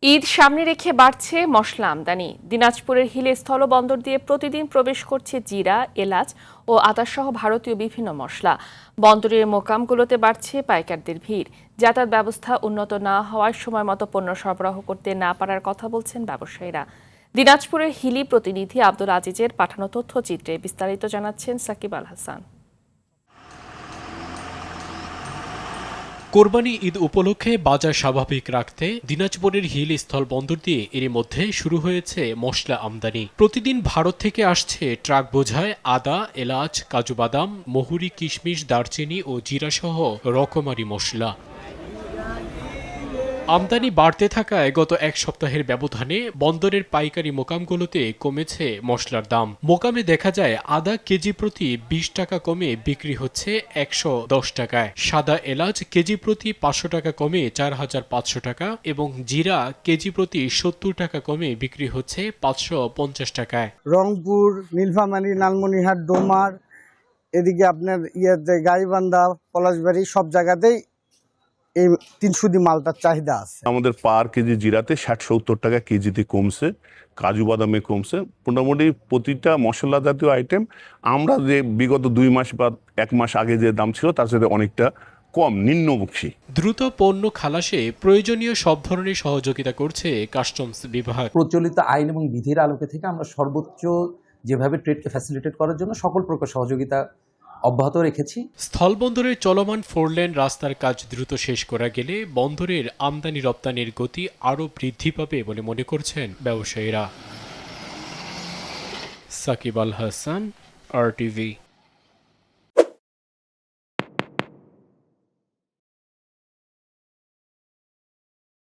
ঈদ সামনে রেখে বাড়ছে মশলা আমদানি। দিনাজপুরের হিলে স্থলবন্দর দিয়ে প্রতিদিন প্রবেশ করছে জিরা, এলাচ ও আদাসহ ভারতীয় বিভিন্ন মশলা। বন্দরের মোকামগুলোতে বাড়ছে পাইকারদের ভিড়। যাতায়াত ব্যবস্থা উন্নত না হওয়ায় সময় মতো পণ্য সরবরাহ করতে না পারার কথা বলছেন ব্যবসায়ীরা। দিনাজপুরের হিলি প্রতিনিধি আব্দুল আজিজের পাঠানো তথ্যচিত্রে বিস্তারিত জানাচ্ছেন সাকিব আল হাসান। কোরবানি ঈদ উপলক্ষে বাজার স্বাভাবিক রাখতে দিনাজপুরের হিল স্থল বন্দর দিয়ে এরই মধ্যে শুরু হয়েছে মশলা আমদানি। প্রতিদিন ভারত থেকে আসছে ট্রাক বোঝায় আদা, এলাচ, কাজু বাদাম, মহুরি, কিশমিশ, দারচিনি ও জিরাসহ রকমারি মশলা। আমদানি বাড়তে থাকায় গত এক সপ্তাহের ব্যবধানে বন্দরের পাইকারি মোকামগুলোতে কমেছে মশলার দাম। মোকামে দেখা যায় আদা কেজি প্রতি ২০ টাকা কমে বিক্রি হচ্ছে ১১০ টাকায়, সাদা এলাচ কেজি প্রতি ৫০০ টাকা কমে ৪,৫০০ টাকা এবং জিরা কেজি প্রতি ৭০ টাকা কমে বিক্রি হচ্ছে ৫৫০ টাকায়। রংপুর, নীলফামারী, লালমনিরহাট, ডোমার, এদিকে আপনার গাইবান্ধা, পলাশবাড়ি সব জায়গাতেই এই ৩০০ মালটার চাহিদা আছে। আমাদের পার কেজি জিরাতে ৬০-৭০ টাকা কেজিতে কমছে, কাজু বাদামে কমছে। মোটামুটি প্রতিটা মশলা জাতীয় আইটেম আমরা যে বিগত ২ মাস বা ১ মাস আগে যে দাম ছিল তার সাথে অনেকটা কম, নিম্নমুখী। দ্রুত পণ্য খালাসে প্রয়োজনীয় সব ধরনের সহযোগিতা করছে কাস্টমস বিভাগ। প্রচলিত আইন এবং বিধির আলোকে থেকে আমরা সর্বোচ্চ যেভাবে ট্রেডকে ফ্যাসিলিটেট করার জন্য সকল প্রকার সহযোগিতা অব্যাহত রেখেছি। স্থলবন্দরের চলমান 4 লেন রাস্তার কাজ দ্রুত শেষ করা গেলে বন্দরের আমদানি রপ্তানির গতি আরও বৃদ্ধি পাবে বলে মনে করছেন ব্যবসায়ীরা। সাকিব আল হাসান, RTV।